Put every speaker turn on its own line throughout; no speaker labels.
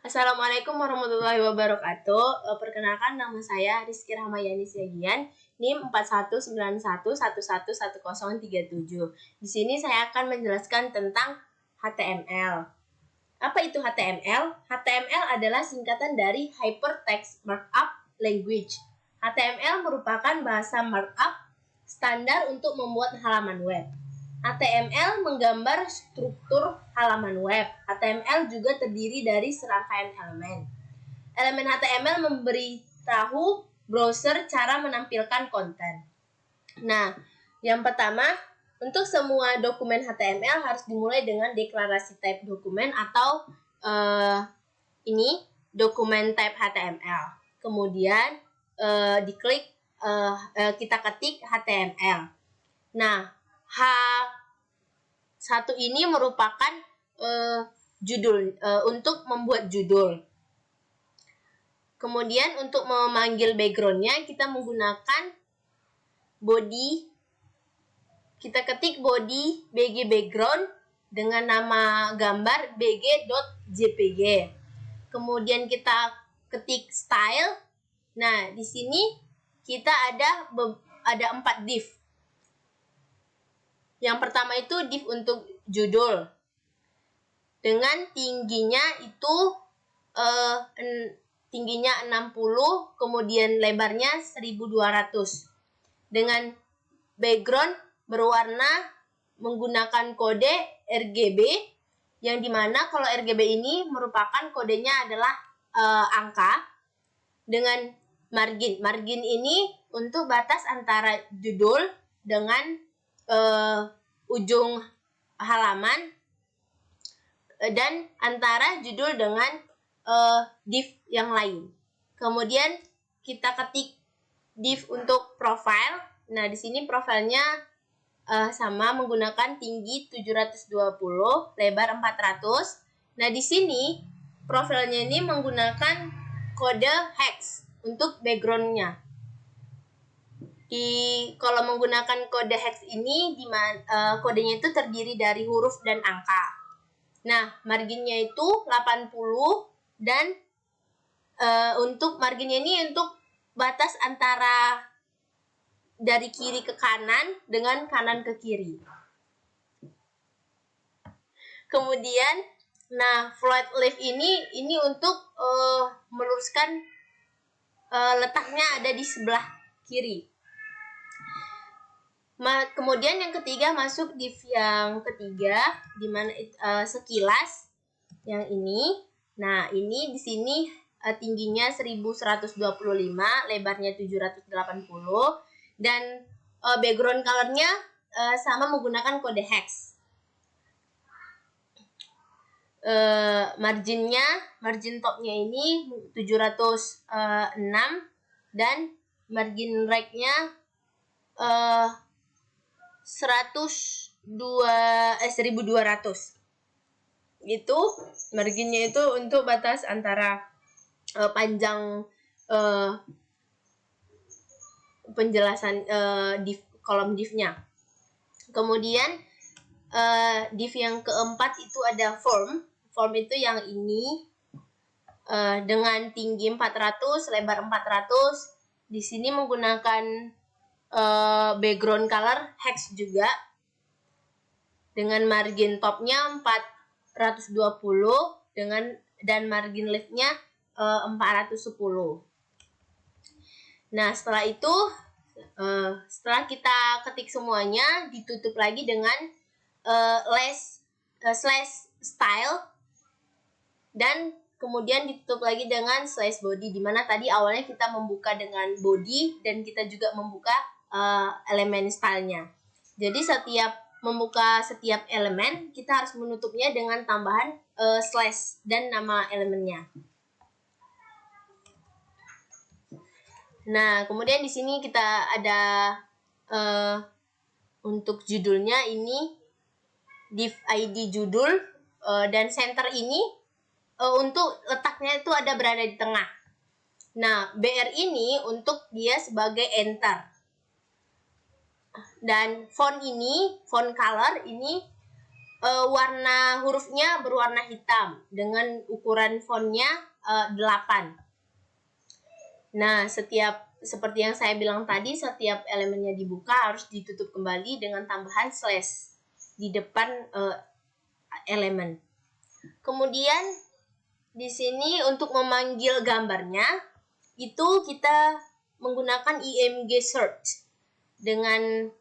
Assalamualaikum warahmatullahi wabarakatuh. Perkenalkan, nama saya Rizky Rahmayani Siagian, NIM 419111111037. Di sini saya akan menjelaskan tentang HTML. Apa itu HTML? HTML adalah singkatan dari Hypertext Markup Language. HTML merupakan bahasa markup standar untuk membuat halaman web. HTML menggambar struktur halaman web. HTML juga terdiri dari serangkaian elemen. Elemen HTML memberitahu browser cara menampilkan konten. Nah, yang pertama, untuk semua dokumen HTML harus dimulai dengan deklarasi type dokumen atau ini dokumen type HTML. Kemudian diklik, kita ketik HTML. Nah, H1 ini merupakan judul, untuk membuat judul. Kemudian untuk memanggil backgroundnya kita menggunakan body. Kita ketik body bg background dengan nama gambar bg.jpg. Kemudian kita ketik style. Nah, di sini kita ada 4 div. Yang pertama itu div untuk judul. Dengan tingginya itu tingginya 60, kemudian lebarnya 1200. Dengan background berwarna menggunakan kode RGB, yang dimana kalau RGB ini merupakan kodenya adalah angka. Dengan margin ini untuk batas antara judul dengan ujung halaman dan antara judul dengan div yang lain. Kemudian kita ketik div untuk profile. Nah, di sini profilnya sama, menggunakan tinggi 720, lebar 400. Nah, di sini profilnya ini menggunakan kode hex untuk backgroundnya. Kalau menggunakan kode hex ini, kodenya itu terdiri dari huruf dan angka. Nah, marginnya itu 80 dan untuk marginnya ini untuk batas antara dari kiri ke kanan dengan kanan ke kiri. Kemudian, nah, float left ini untuk meluruskan letaknya ada di sebelah kiri. Kemudian yang ketiga masuk div yang ketiga, di mana sekilas yang ini. Nah, ini di sini tingginya 1125, lebarnya 780, dan background colornya sama menggunakan kode hex. Margin topnya ini 706 dan margin right-nya 1200. Itu marginnya itu untuk batas antara panjang penjelasan kolom div-nya. Kemudian div yang keempat itu ada form. Form itu yang ini dengan tinggi 400, lebar 400. Di sini menggunakan background color hex juga, dengan margin topnya 420 dan margin leftnya 410. Nah, setelah itu setelah kita ketik semuanya, ditutup lagi dengan slash style, dan kemudian ditutup lagi dengan slash body, dimana tadi awalnya kita membuka dengan body dan kita juga membuka elemen stylenya. Jadi setiap membuka setiap elemen, kita harus menutupnya dengan tambahan slash dan nama elemennya. Nah, kemudian di sini kita ada untuk judulnya ini div ID judul, dan center ini untuk letaknya itu ada berada di tengah. Nah, BR ini untuk dia sebagai enter. Dan font color ini warna hurufnya berwarna hitam dengan ukuran fontnya 8. Nah, seperti yang saya bilang tadi, setiap elemennya dibuka harus ditutup kembali dengan tambahan slash di depan elemen. Kemudian di sini untuk memanggil gambarnya itu kita menggunakan img search dengan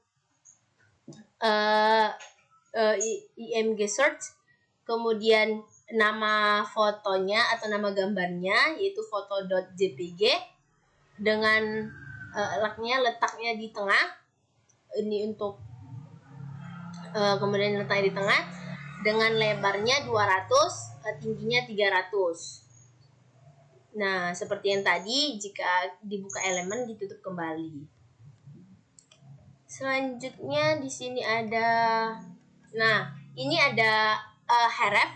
img search, kemudian nama fotonya atau nama gambarnya yaitu foto.jpg dengan letaknya di tengah. Ini untuk kemudian letaknya di tengah dengan lebarnya 200, tingginya 300. Nah, seperti yang tadi, jika dibuka elemen ditutup kembali. Selanjutnya di sini ada, ini ada href,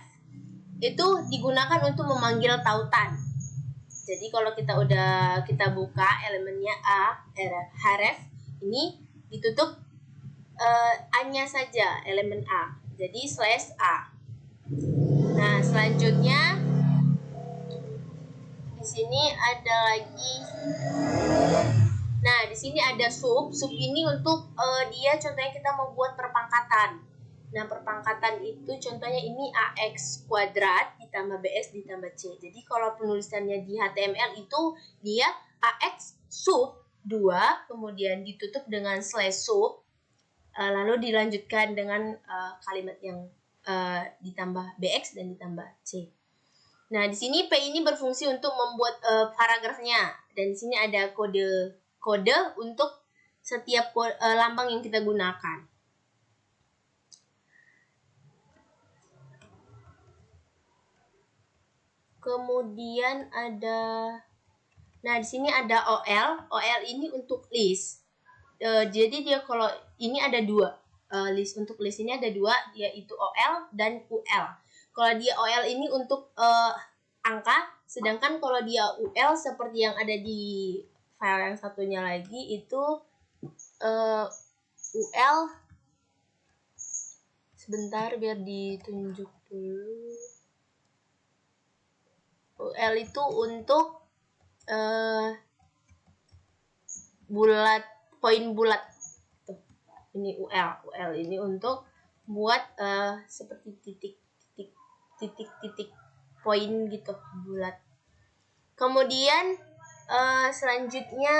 itu digunakan untuk memanggil tautan. Jadi kalau kita buka elemennya href ini ditutup a-nya saja, elemen a. Jadi /a. Nah, selanjutnya di sini ada lagi. Nah, di sini ada sub. Sub ini untuk dia contohnya kita mau buat perpangkatan. Nah, perpangkatan itu contohnya ini ax kuadrat ditambah bx ditambah c. Jadi kalau penulisannya di HTML itu dia ax sub 2 kemudian ditutup dengan /sub, lalu dilanjutkan dengan kalimat yang ditambah bx dan ditambah c. Nah, di sini p ini berfungsi untuk membuat paragrafnya, dan di sini ada kode untuk setiap lambang yang kita gunakan. Kemudian ada, di sini ada OL. OL ini untuk list. Jadi dia kalau ini ada 2 list. Untuk list ini ada 2, yaitu OL dan UL. Kalau dia OL ini untuk angka, sedangkan kalau dia UL seperti yang ada di file yang satunya lagi itu UL, sebentar biar ditunjuk dulu. UL itu untuk bulat, poin bulat. Tuh, ini UL ini untuk buat seperti titik poin gitu, bulat. Kemudian selanjutnya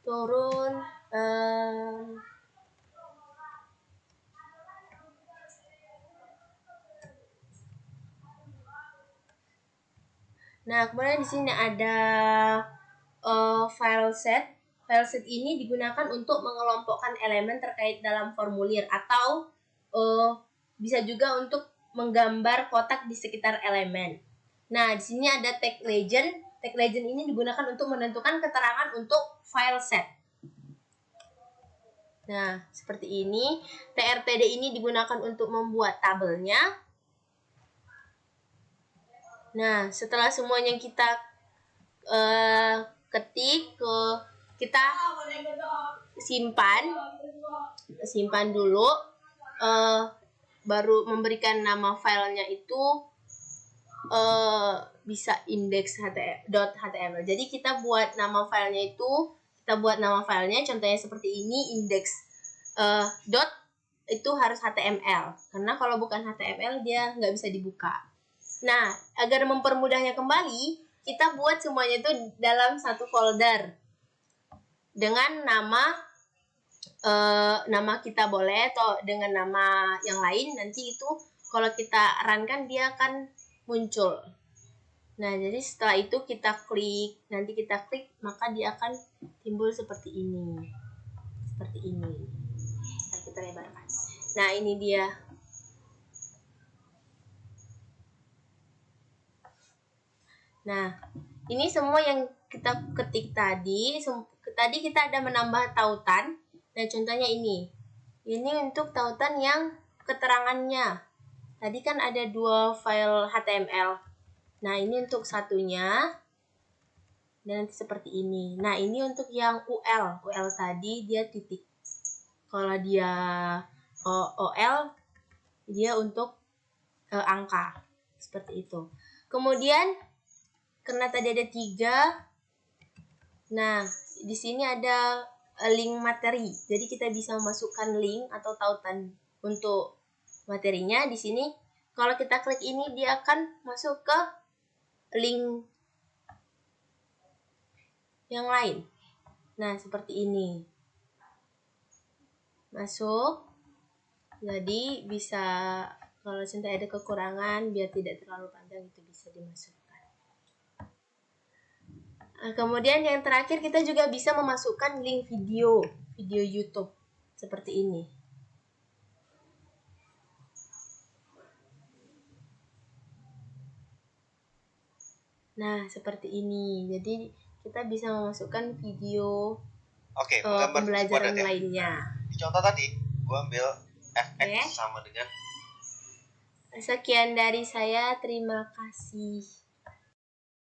turun nah, kemudian di sini ada file set. File set ini digunakan untuk mengelompokkan elemen terkait dalam formulir atau bisa juga untuk menggambar kotak di sekitar elemen. Nah, di sini ada tag legend. Tag legend ini digunakan untuk menentukan keterangan untuk file set. Nah, seperti ini. trtd ini digunakan untuk membuat tabelnya. Nah, setelah semuanya kita ketik, kita simpan dulu, baru memberikan nama filenya itu bisa index.html. Jadi kita buat nama filenya contohnya seperti ini, index dot itu harus HTML, karena kalau bukan HTML dia nggak bisa dibuka. Nah, agar mempermudahnya kembali, kita buat semuanya itu dalam satu folder dengan nama kita boleh, atau dengan nama yang lain. Nanti itu kalau kita run-kan dia akan muncul. Nah, jadi setelah itu kita klik, maka dia akan timbul seperti ini. Nah, kita lebarkan. Nah, ini dia. Nah, ini semua yang kita ketik tadi. Tadi kita ada menambah tautan. Nah, contohnya ini. Ini untuk tautan yang keterangannya. Tadi kan ada 2 file HTML. Nah, ini untuk satunya. Dan nanti seperti ini. Nah, ini untuk yang UL. UL tadi dia titik. Kalau dia OL, dia untuk angka seperti itu. Kemudian karena tadi ada 3, nah di sini ada link materi. Jadi kita bisa memasukkan link atau tautan untuk materinya. Di sini kalau kita klik ini dia akan masuk ke link yang lain. Nah, seperti ini. Masuk. Jadi bisa kalau sampai ada kekurangan biar tidak terlalu panjang itu bisa dimasukkan. Nah, kemudian yang terakhir kita juga bisa memasukkan link video YouTube seperti ini. Nah, seperti ini. Jadi kita bisa memasukkan video pembelajaran lainnya.
Di contoh tadi, gue ambil fx sama dengan.
Sekian dari saya, terima kasih.